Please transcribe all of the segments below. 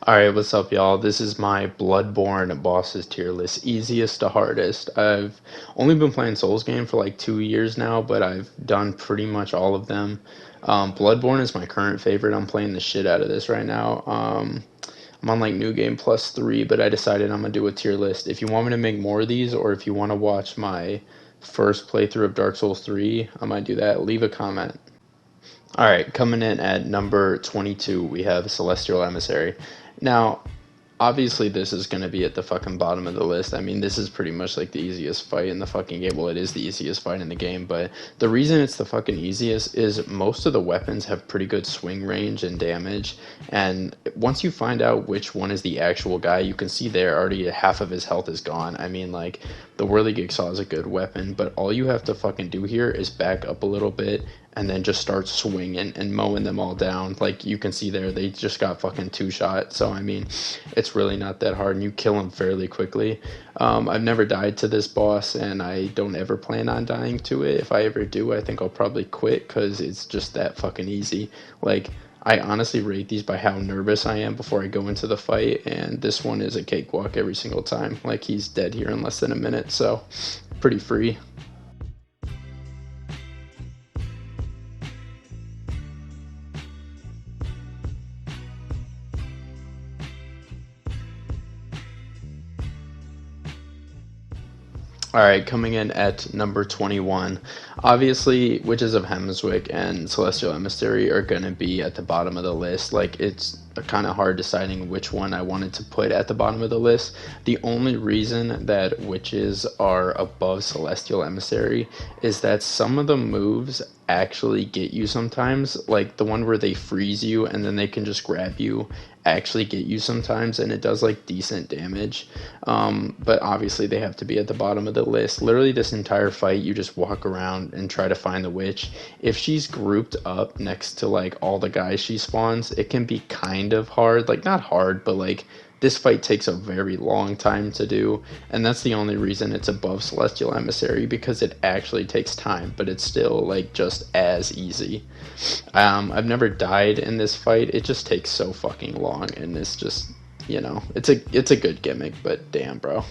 Alright, what's up, y'all? This is my Bloodborne bosses tier list, easiest to hardest. I've only been playing Souls game for like 2 years now, but I've done pretty much all of them. Bloodborne is my current favorite. I'm playing the shit out of this right now. I'm on like New Game plus 3, but I decided I'm gonna do a tier list. If you want me to make more of these, or if you want to watch my first playthrough of Dark Souls 3, I might do that. Leave a comment. All right, coming in at number 22, we have Celestial Emissary. Now, obviously, this is going to be at the fucking bottom of the list. I mean, this is pretty much like the easiest fight in the fucking game. Well, it is the easiest fight in the game, but the reason it's the fucking easiest is most of the weapons have pretty good swing range and damage. And once you find out which one is the actual guy, you can see there already half of his health is gone. I mean, like, the Whirligig-Saw is a good weapon, but all you have to fucking do here is back up a little bit and then just start swinging and mowing them all down. Like you can see there, they just got fucking two shot. So I mean, it's really not that hard, and you kill them fairly quickly. I've never died to this boss, and I don't ever plan on dying to it. If I ever do, I think I'll probably quit because it's just that fucking easy. Like, I honestly rate these by how nervous I am before I go into the fight, and this one is a cakewalk every single time. Like, he's dead here in less than a minute, so pretty free. All right, coming in at number 21. Obviously, Witches of Hemswick and Celestial Emissary are going to be at the bottom of the list. Like, it's kind of hard deciding which one I wanted to put at the bottom of the list. The only reason that Witches are above Celestial Emissary is that some of the moves actually get you sometimes. Like, the one where they freeze you and then they can just grab you actually get you sometimes, and it does like decent damage. But obviously they have to be at the bottom of the list. Literally this entire fight you just walk around and try to find the witch. If she's grouped up next to like all the guys she spawns, it can be kind of hard. Like, not hard, but like this fight takes a very long time to do, and that's the only reason it's above Celestial Emissary, because it actually takes time, but it's still like just as easy. I've never died in this fight. It just takes so fucking long, and it's just, it's a good gimmick, but damn, bro.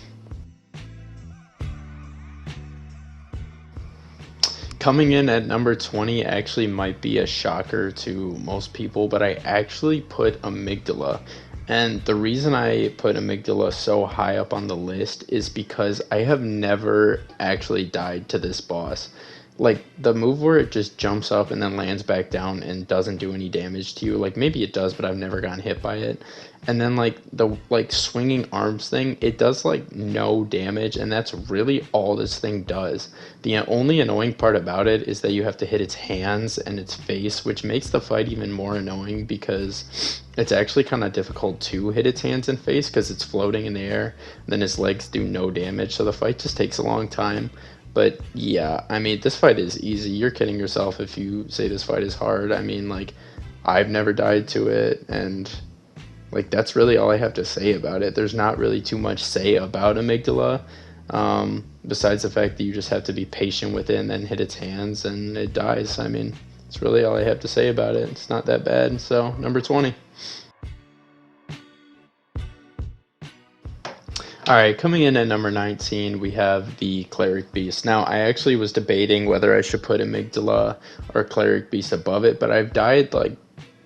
Coming in at number 20 actually might be a shocker to most people, but I actually put Amygdala. And the reason I put Amygdala so high up on the list is because I have never actually died to this boss. Like, the move where it just jumps up and then lands back down and doesn't do any damage to you, like maybe it does, but I've never gotten hit by it. And then like the like swinging arms thing, it does like no damage, and that's really all this thing does. The only annoying part about it is that you have to hit its hands and its face, which makes the fight even more annoying because it's actually kind of difficult to hit its hands and face because it's floating in the air. Then its legs do no damage, so the fight just takes a long time. But yeah, I mean, this fight is easy. You're kidding yourself if you say this fight is hard. I mean, like, I've never died to it, and like that's really all I have to say about it. There's not really too much say about Amygdala, besides the fact that you just have to be patient with it and then hit its hands and it dies. I mean, it's really all I have to say about it. It's not that bad. So, number 20. All right, coming in at number 19, we have the Cleric Beast. Now, I actually was debating whether I should put Amygdala or Cleric Beast above it, but I've died like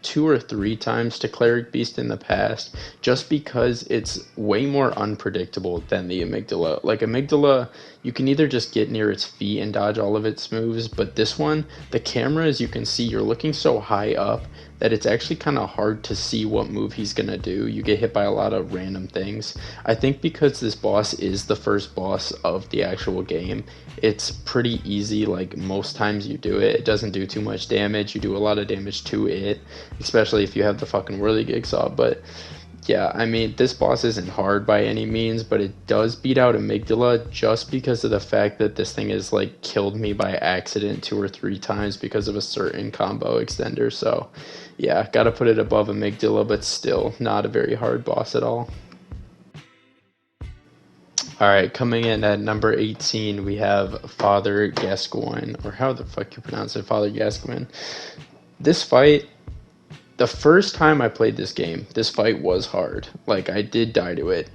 two or three times to Cleric Beast in the past, just because it's way more unpredictable than the Amygdala. Like, Amygdala, you can either just get near its feet and dodge all of its moves, but this one, the camera, as you can see, you're looking so high up that it's actually kind of hard to see what move he's gonna do. You get hit by a lot of random things. I think because this boss is the first boss of the actual game, it's pretty easy. Like, most times you do it, it doesn't do too much damage. You do a lot of damage to it, especially if you have the fucking Whirligig Saw. But yeah, I mean, this boss isn't hard by any means, but it does beat out Amygdala just because of the fact that this thing has like killed me by accident two or three times because of a certain combo extender. So yeah, gotta put it above Amygdala, but still not a very hard boss at all. All right, coming in at number 18, we have Father Gascoigne, or how the fuck you pronounce it, Father Gascoigne. This fight, The first time I played this game, this fight was hard. Like, I did die to it.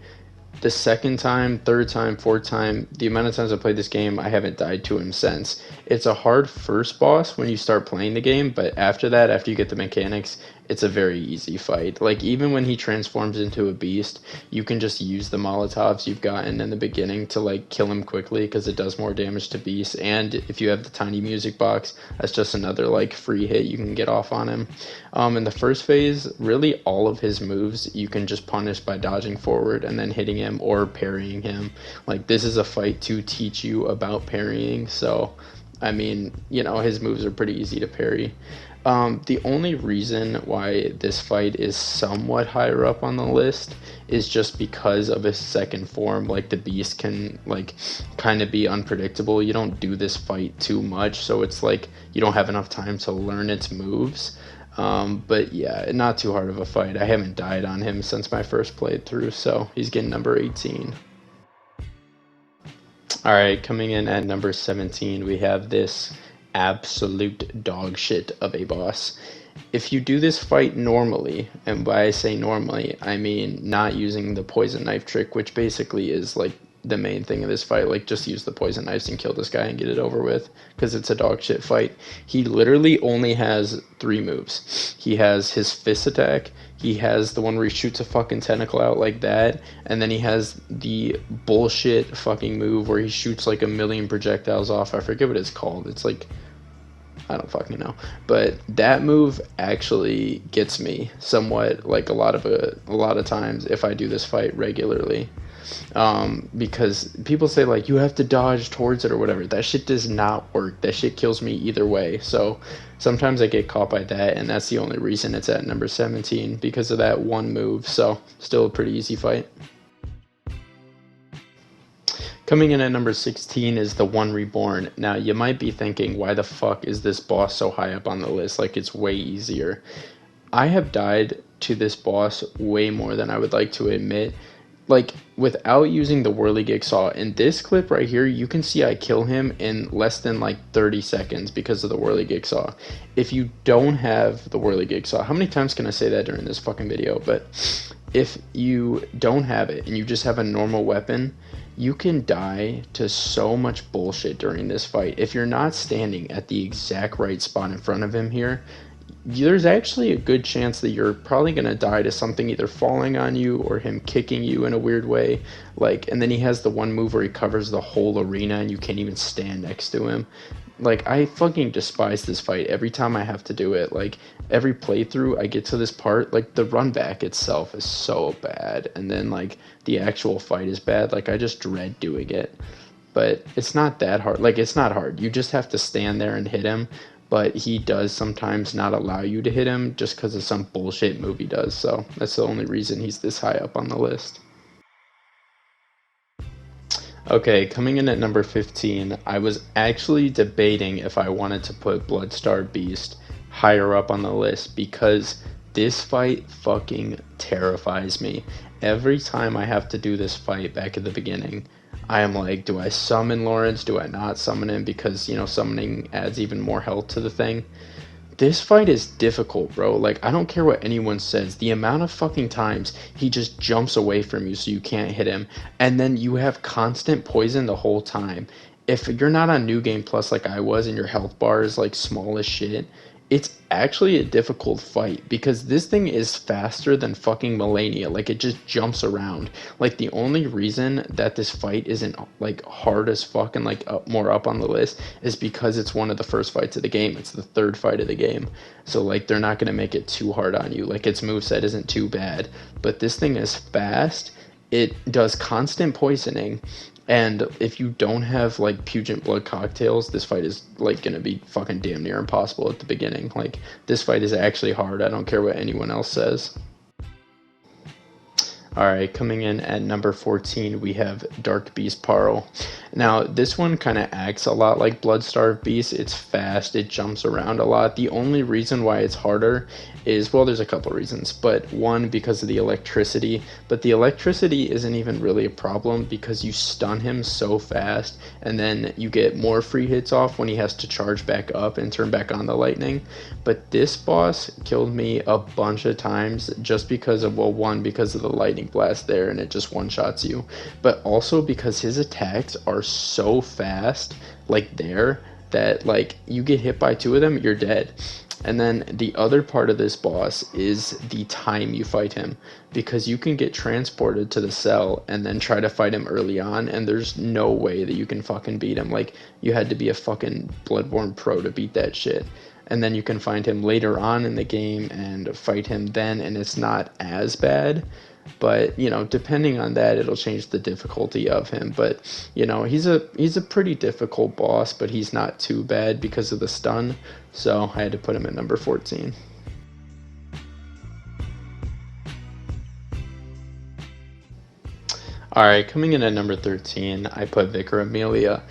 The second time, third time, fourth time, the amount of times I played this game, I haven't died to him since. It's a hard first boss when you start playing the game, but after that, after you get the mechanics, it's a very easy fight. Like, even when he transforms into a beast, you can just use the Molotovs you've gotten in the beginning to, like, kill him quickly because it does more damage to beasts. And if you have the tiny music box, that's just another, like, free hit you can get off on him. In the first phase, really all of his moves you can just punish by dodging forward and then hitting him or parrying him. Like, this is a fight to teach you about parrying, so I mean, his moves are pretty easy to parry. The only reason why this fight is somewhat higher up on the list is just because of his second form. Like, the beast can, like, kind of be unpredictable. You don't do this fight too much, so it's like you don't have enough time to learn its moves. But yeah, not too hard of a fight. I haven't died on him since my first playthrough, so he's getting number 18. All right, coming in at number 17, we have this absolute dog shit of a boss. If you do this fight normally, and by I say normally, I mean not using the poison knife trick, which basically is like the main thing of this fight, like just use the poison knives and kill this guy and get it over with, because it's a dog shit fight. He literally only has three moves. He has his fist attack, he has the one where he shoots a fucking tentacle out like that, and then he has the bullshit fucking move where he shoots like a million projectiles off. I forget what it's called. It's like, I don't fucking know. But that move actually gets me somewhat, like a lot of times if I do this fight regularly. Because people say like you have to dodge towards it or whatever. That shit does not work. That shit kills me either way. So sometimes I get caught by that, and that's the only reason it's at number 17, because of that one move. So still a pretty easy fight. Coming in at number 16 is the One Reborn. Now, you might be thinking, why the fuck is this boss so high up on the list? Like, it's way easier. I have died to this boss way more than I would like to admit. Like, without using the whirligig saw, in this clip right here, you can see I kill him in less than like 30 seconds because of the whirligig saw. If you don't have the whirligig saw, how many times can I say that during this fucking video? But if you don't have it and you just have a normal weapon, you can die to so much bullshit during this fight. If you're not standing at the exact right spot in front of him here, there's actually a good chance that you're probably going to die to something either falling on you or him kicking you in a weird way. Like, and then he has the one move where he covers the whole arena and you can't even stand next to him. Like, I fucking despise this fight every time I have to do it. Like, every playthrough I get to this part, like, the run back itself is so bad, and then like the actual fight is bad. Like, I just dread doing it. But it's not that hard. Like, it's not hard. You just have to stand there and hit him. But he does sometimes not allow you to hit him just because of some bullshit move he does. So that's the only reason he's this high up on the list. Okay, coming in at number 15, I was actually debating if I wanted to put Bloodstar Beast higher up on the list because this fight fucking terrifies me. Every time I have to do this fight back at the beginning, I am like, do I summon Lawrence? Do I not summon him? Because, summoning adds even more health to the thing. This fight is difficult, bro. Like, I don't care what anyone says. The amount of fucking times he just jumps away from you so you can't hit him. And then you have constant poison the whole time. If you're not on New Game Plus like I was and your health bar is like small as shit, it's actually a difficult fight because this thing is faster than fucking Melania. Like, it just jumps around. Like, the only reason that this fight isn't like hard as fuck and like more up on the list is because it's one of the first fights of the game. It's the third fight of the game, so like they're not gonna make it too hard on you. Like, its moveset isn't too bad, but this thing is fast. It does constant poisoning, and if you don't have like Pugent Blood cocktails, this fight is like gonna be fucking damn near impossible at the beginning. Like, this fight is actually hard. I don't care what anyone else says. All right, coming in at number 14, we have Dark Beast Parl. Now, this one kind of acts a lot like Bloodstarved Beast. It's fast, it jumps around a lot. The only reason why it's harder is, well, there's a couple reasons, but one, because of the electricity. But the electricity isn't even really a problem because you stun him so fast, and then you get more free hits off when he has to charge back up and turn back on the lightning. But this boss killed me a bunch of times just because of, well, one, because of the lightning blast there and it just one shots you, but also because his attacks are so fast, like there, that like you get hit by two of them, you're dead. And then the other part of this boss is the time you fight him, because you can get transported to the cell and then try to fight him early on, and there's no way that you can fucking beat him. Like, you had to be a fucking Bloodborne pro to beat that shit. And then you can find him later on in the game and fight him then, and it's not as bad. But depending on that, it'll change the difficulty of him. But he's a pretty difficult boss, but he's not too bad because of the stun. So I had to put him at number 14. All right, coming in at number 13, I put Vicar Amelia.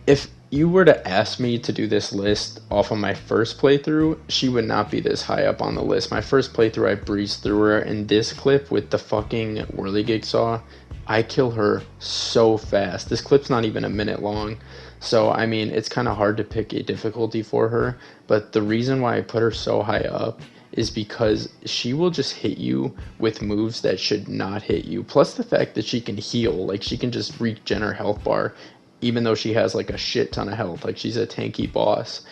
If you were to ask me to do this list off of my first playthrough, she would not be this high up on the list. My first playthrough, I breezed through her. In this clip with the fucking whirligig saw, I kill her so fast. This clip's not even a minute long. So, I mean, it's kind of hard to pick a difficulty for her. But the reason why I put her so high up is because she will just hit you with moves that should not hit you. Plus the fact that she can heal, like she can just regen her health bar even though she has like a shit ton of health. Like, she's a tanky boss.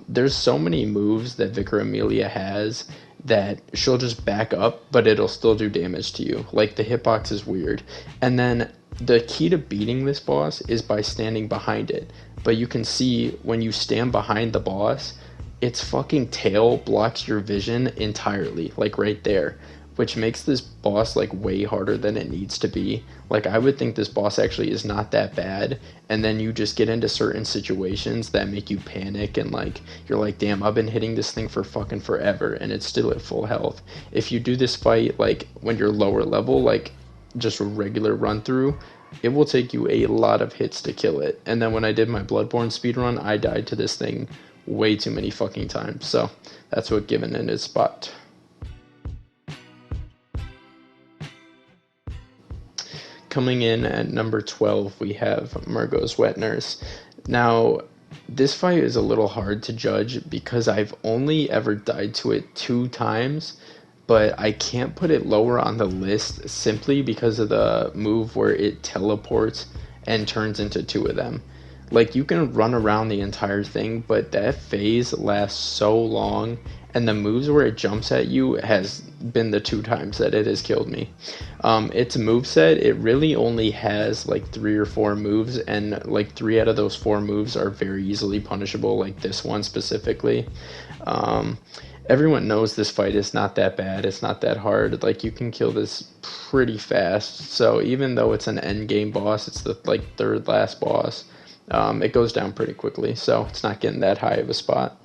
There's so many moves that Vicar Amelia has that she'll just back up, but it'll still do damage to you. Like, the hitbox is weird. And then the key to beating this boss is by standing behind it. But you can see when you stand behind the boss, its fucking tail blocks your vision entirely, like right there, which makes this boss like way harder than it needs to be. Like, I would think this boss actually is not that bad, and then you just get into certain situations that make you panic, and like you're like, damn, I've been hitting this thing for fucking forever and it's still at full health. If you do this fight like when you're lower level, like just a regular run through, it will take you a lot of hits to kill it. And then when I did my Bloodborne speedrun, I died to this thing way too many fucking times. So that's what given it its spot. Coming in at number 12, we have Murgo's Wet Nurse. Now, this fight is a little hard to judge because I've only ever died to it 2 times, but I can't put it lower on the list simply because of the move where it teleports and turns into two of them. Like, you can run around the entire thing, but that phase lasts so long, and the moves where it jumps at you has been the 2 times that it has killed me. Its moveset, it really only has like 3 or 4 moves, and like 3 out of those 4 moves are very easily punishable, like this one specifically. Everyone knows this fight is not that bad, it's not that hard. Like, you can kill this pretty fast, so even though it's an end game boss, it's the like third last boss, it goes down pretty quickly, so it's not getting that high of a spot.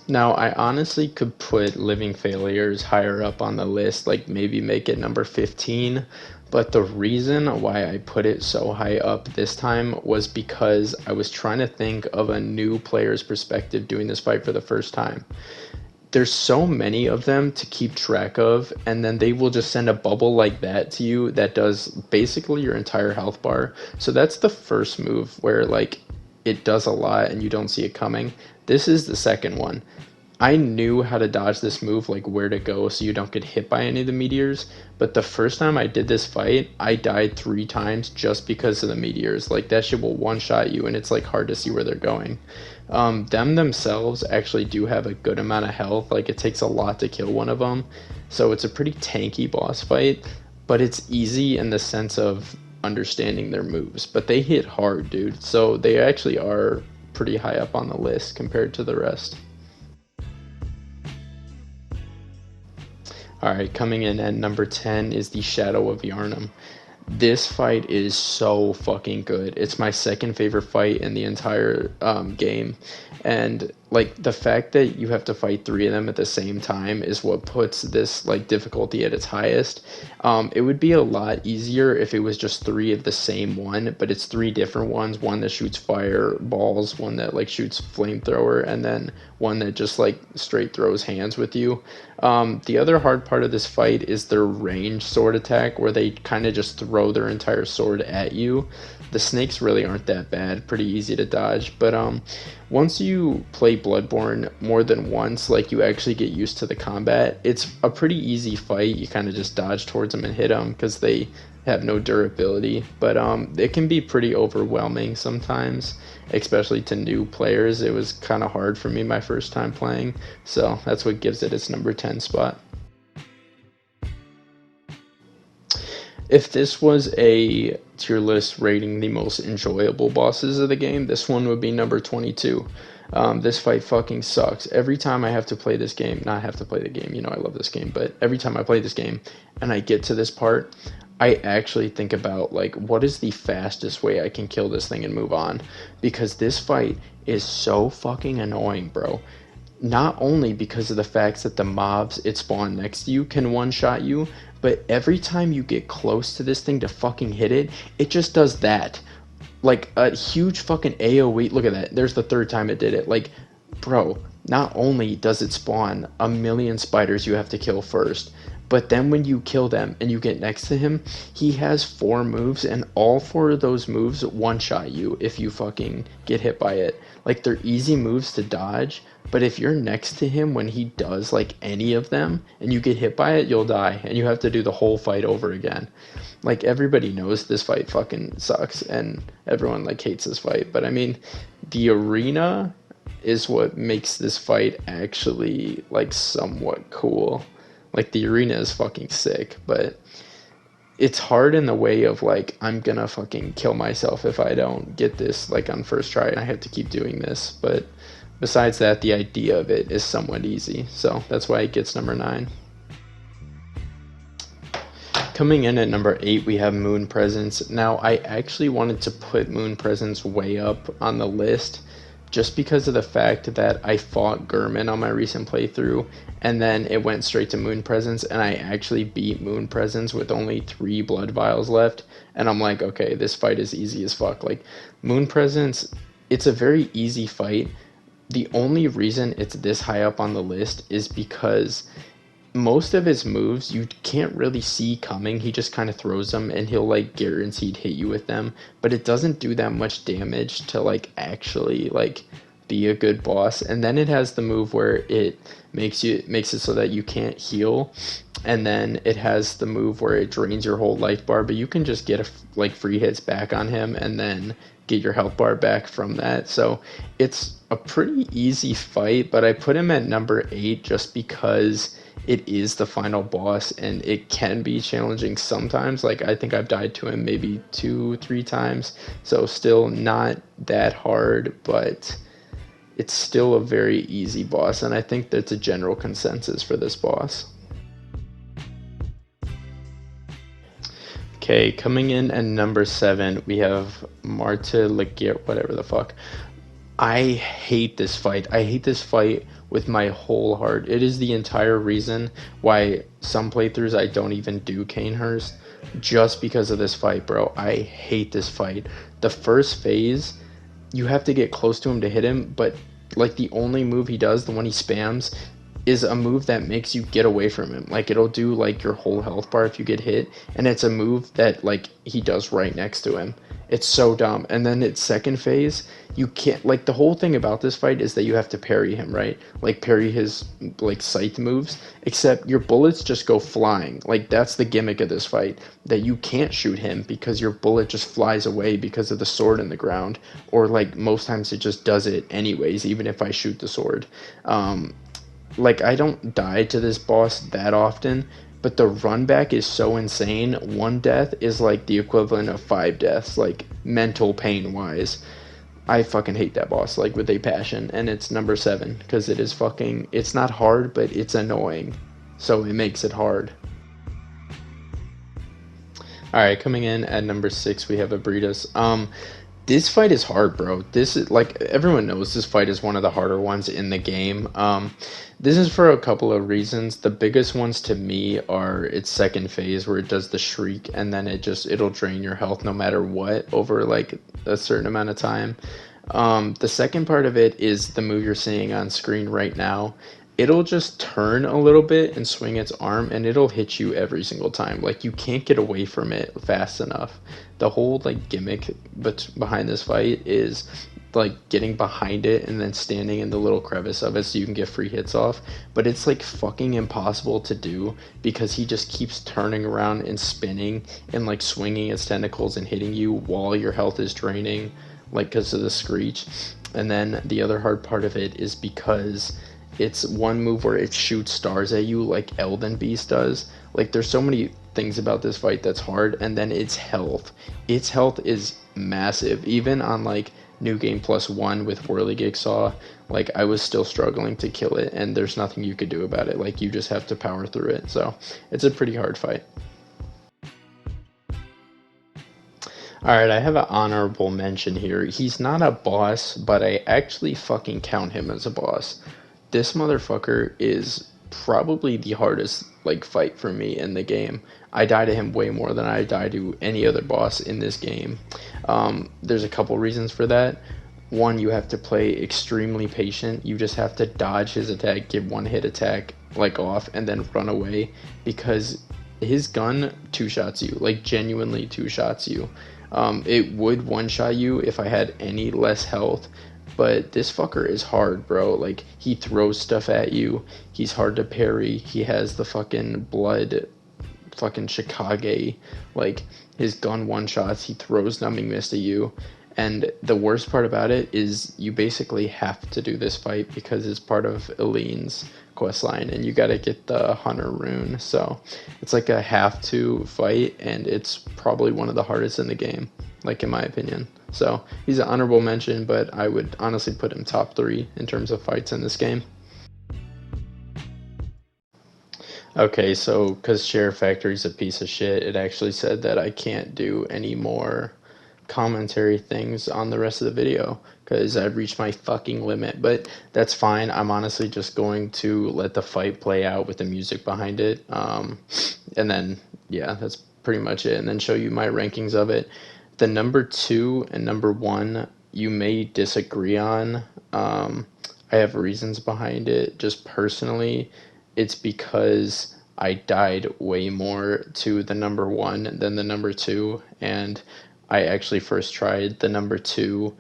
Now, I honestly could put Living Failures higher up on the list, like maybe make it number 15, but the reason why I put it so high up this time was because I was trying to think of a new player's perspective doing this fight for the first time. There's so many of them to keep track of, and then they will just send a bubble like that to you that does basically your entire health bar. So that's the first move where like it does a lot and you don't see it coming. This is the second one. I knew how to dodge this move, like where to go so you don't get hit by any of the meteors, but the first time I did this fight, I died 3 times just because of the meteors. Like, that shit will one-shot you, and it's like hard to see where they're going. Them themselves actually do have a good amount of health, like it takes a lot to kill one of them, so it's a pretty tanky boss fight, but it's easy in the sense of understanding their moves. But they hit hard, dude, so they actually are pretty high up on the list compared to the rest. All right, coming in at number 10 is the Shadow of Yharnam. This fight is so fucking good. It's my second favorite fight in the entire game. And like the fact that you have to fight three of them at the same time is what puts this like difficulty at its highest. It would be a lot easier if it was just three of the same one, but it's three different ones. One that shoots fireballs, one that like shoots flamethrower, and then one that just like straight throws hands with you. The other hard part of this fight is their range sword attack, where they kind of just throw their entire sword at you. The snakes really aren't that bad, pretty easy to dodge. But once you play Bloodborne more than once, like you actually get used to the combat. It's a pretty easy fight. You kind of just dodge towards them and hit them because they have no durability. But it can be pretty overwhelming sometimes, especially to new players. It was kind of hard for me my first time playing, so that's what gives it its number 10 spot. If this was a tier list rating the most enjoyable bosses of the game, this one would be number 22. This fight fucking sucks. Every time I have to play this game, not have to play the game, you know I love this game, but every time I play this game and I get to this part, I actually think about like what is the fastest way I can kill this thing and move on, because this fight is so fucking annoying, bro. Not only because of the fact that the mobs it spawned next to you can one-shot you, but every time you get close to this thing to fucking hit it, it just does that. Like a huge fucking AoE. Look at that. There's the third time it did it. Like, bro, not only does it spawn a million spiders you have to kill first, but then when you kill them and you get next to him, he has four moves, and all four of those moves one-shot you if you fucking get hit by it. Like, they're easy moves to dodge, but if you're next to him when he does like any of them and you get hit by it, you'll die and you have to do the whole fight over again. Like, everybody knows this fight fucking sucks and everyone like hates this fight, but I mean, the arena is what makes this fight actually like somewhat cool. Like, the arena is fucking sick, but it's hard in the way of like I'm gonna fucking kill myself if I don't get this like on first try. I have to keep doing this, but besides that, the idea of it is somewhat easy, so that's why it gets number 9. Coming in at number 8, we have Moon Presence. Now, I actually wanted to put Moon Presence way up on the list just because of the fact that I fought Gurman on my recent playthrough, and then it went straight to Moon Presence, and I actually beat Moon Presence with only 3 blood vials left, and I'm like, okay, this fight is easy as fuck. Like, Moon Presence, it's a very easy fight. The only reason it's this high up on the list is because most of his moves you can't really see coming. He just kind of throws them and he'll like guaranteed hit you with them, but it doesn't do that much damage to like actually like be a good boss. And then it has the move where it makes it so that you can't heal, and then it has the move where it drains your whole life bar, but you can just get like free hits back on him and then get your health bar back from that. So it's a pretty easy fight, but I put him at number 8 just because it is the final boss and it can be challenging sometimes. Like, I think I've died to him maybe 2-3 times, so still not that hard, but it's still a very easy boss, and I think that's a general consensus for this boss. Okay, coming in at number 7, we have Marta Laguerre, whatever the fuck. I hate this fight. I hate this fight with my whole heart. It is the entire reason why some playthroughs I don't even do Canehurst, just because of this fight, bro. I hate this fight. The first phase, you have to get close to him to hit him, but like the only move he does, the one he spams, is a move that makes you get away from him. Like, it'll do like your whole health bar if you get hit, and it's a move that like he does right next to him. It's so dumb. And then its second phase, you can't, like, the whole thing about this fight is that you have to parry him, right? Like, parry his like scythe moves, except your bullets just go flying. Like, that's the gimmick of this fight, that you can't shoot him because your bullet just flies away because of the sword in the ground, or like most times it just does it anyways, even if I shoot the sword. Like, I don't die to this boss that often, but the run back is so insane. 1 death is like the equivalent of 5 deaths, like mental pain wise. I fucking hate that boss like with a passion, and it's number 7 because it is fucking, it's not hard, but it's annoying, so it makes it hard. All right, coming in at number 6, we have Abritas. This fight is hard, bro. This is like everyone knows this fight is one of the harder ones in the game. This is for a couple of reasons. The biggest ones to me are its second phase where it does the shriek and then it'll drain your health no matter what over like a certain amount of time. The second part of it is the move you're seeing on screen right now. It'll just turn a little bit and swing its arm and it'll hit you every single time. Like you can't get away from it fast enough. The whole like gimmick behind this fight is like getting behind it and then standing in the little crevice of it so you can get free hits off, but it's like fucking impossible to do because he just keeps turning around and spinning and like swinging its tentacles and hitting you while your health is draining, like because of the screech. And then the other hard part of it is because it's one move where it shoots stars at you like Elden Beast does. Like there's so many things about this fight that's hard. And then its health is massive. Even on like New Game Plus 1 with Whirligig Saw, like I was still struggling to kill it and there's nothing you could do about it. Like you just have to power through it. So it's a pretty hard fight. Alright, I have an honorable mention here. He's not a boss, but I actually fucking count him as a boss. This motherfucker is probably the hardest like fight for me in the game. I die to him way more than I die to any other boss in this game. There's a couple reasons for that. One, you have to play extremely patient. You just have to dodge his attack, give one hit attack like off, and then run away because his gun two-shots you, like genuinely two-shots you. It would one-shot you if I had any less health, but this fucker is hard, bro. Like, he throws stuff at you. He's hard to parry. He has the fucking blood, fucking Chicago. Like, his gun one-shots. He throws Numbing Mist at you. And the worst part about it is you basically have to do this fight because it's part of Eileen's questline, and you gotta get the Hunter rune. So it's like a have to fight, and it's probably one of the hardest in the game, like in my opinion. So he's an honorable mention, but I would honestly put him top 3 in terms of fights in this game. Okay, so because Share Factory's a piece of shit, it actually said that I can't do any more commentary things on the rest of the video because I've reached my fucking limit, but that's fine. I'm honestly just going to let the fight play out with the music behind it, and then yeah, that's pretty much it, and then show you my rankings of it. The number 2 and number 1 you may disagree on. I have reasons behind it. Just personally, it's because I died way more to the number 1 than the number 2, and I actually first tried the number 2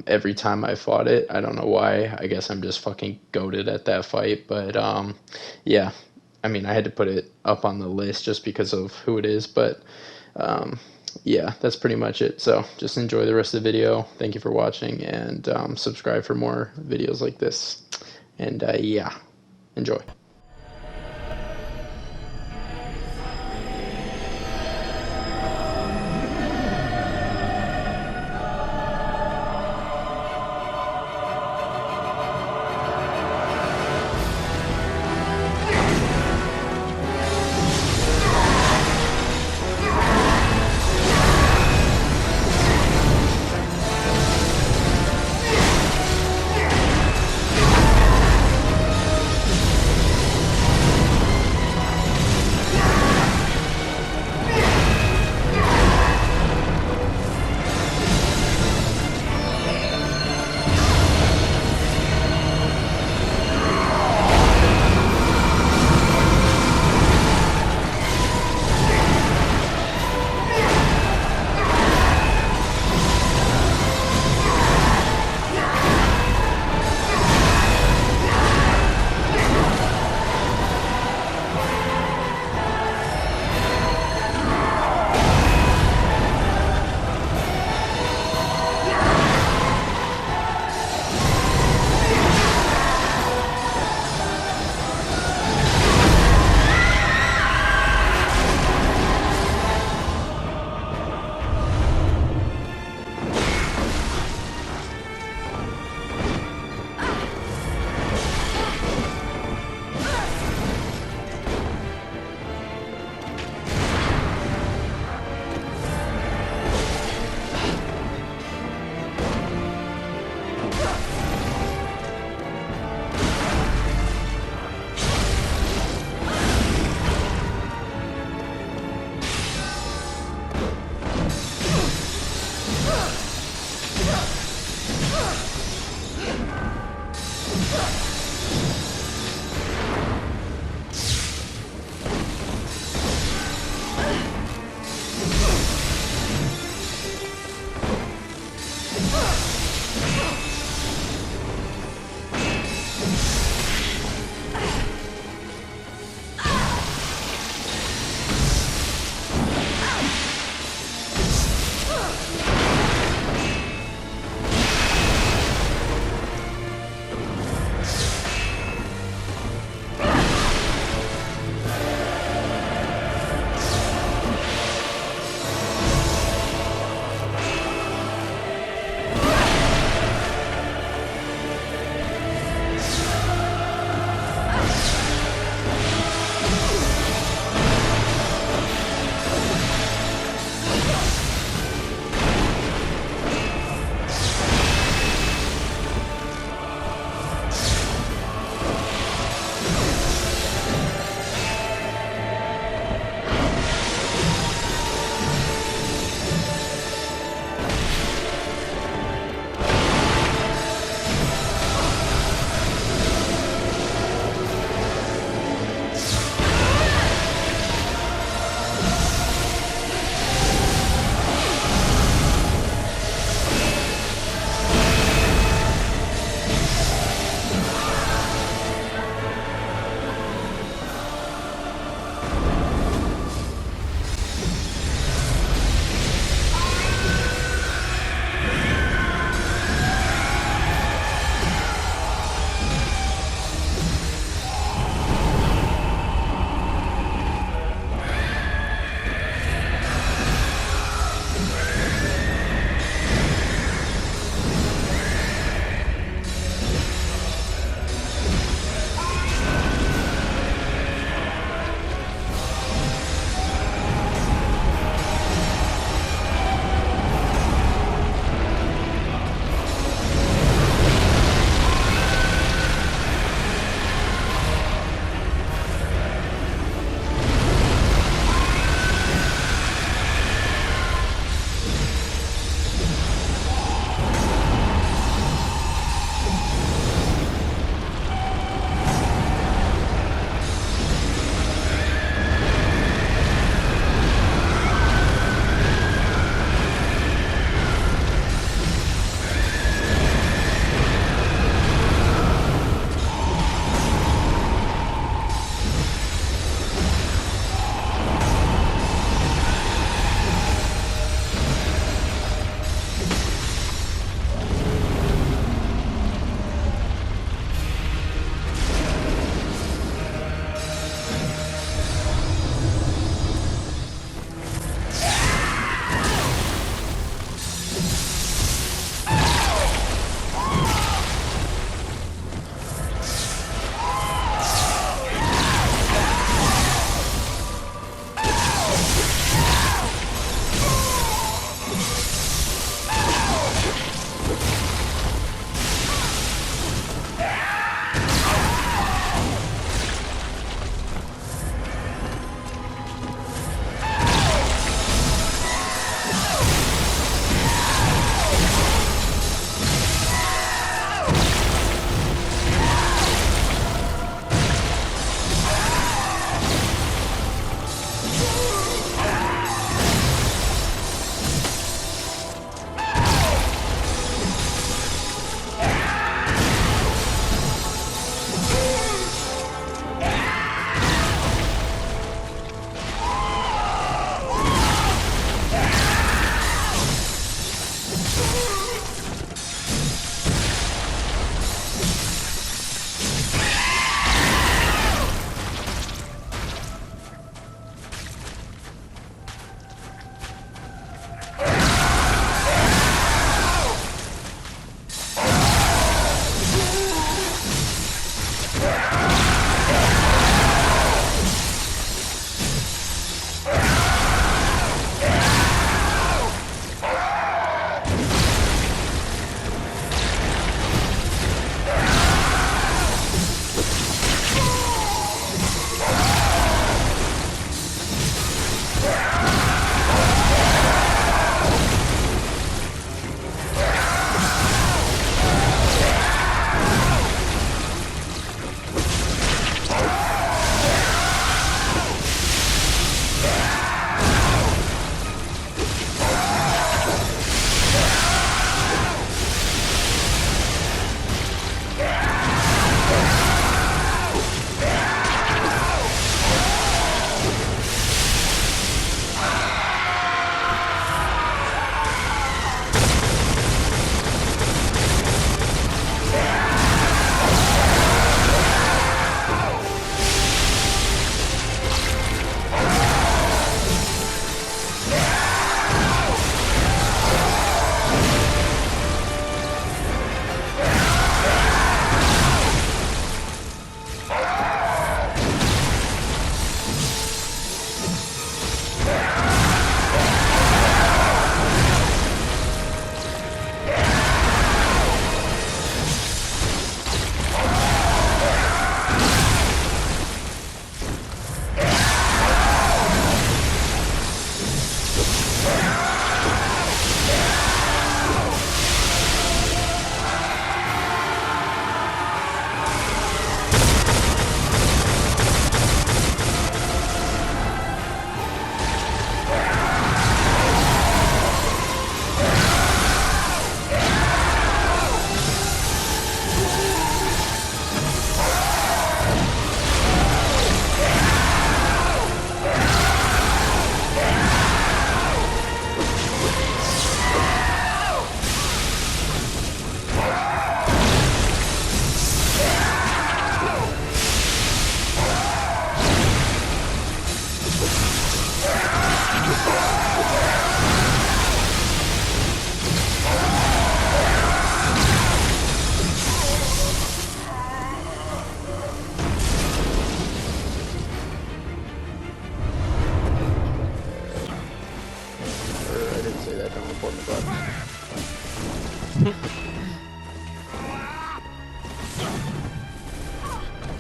every time I fought it. I don't know why. I guess I'm just fucking goated at that fight. But yeah, I mean, I had to put it up on the list just because of who it is. But yeah, that's pretty much it. So just enjoy the rest of the video. Thank you for watching, and subscribe for more videos like this. And yeah, enjoy.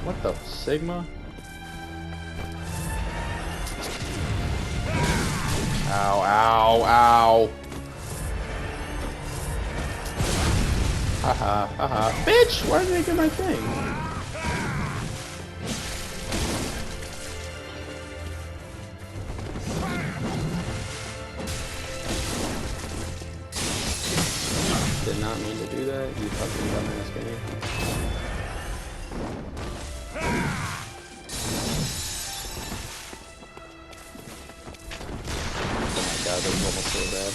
What the Sigma? Ow, ow, ow. Haha, haha. Bitch! Why did I get my thing? Did not mean to do that, you fucking dumbass game. Oh my god, that was almost so bad.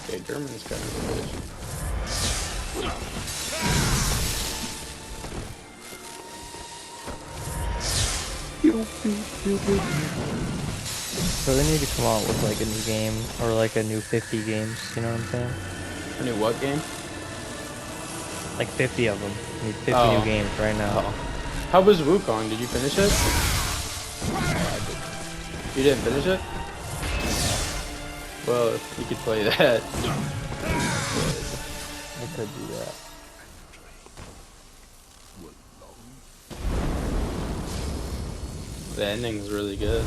Okay, German's kind of a bitch. So they need to come out with like a new game or like a new 50 games, you know what I'm saying? A new what game? Like 50 of them. Need 50 Oh. new games right now. Oh. How was Wukong? Did you finish it? You didn't finish it? Well, you could play that. I could do that. The ending's really good.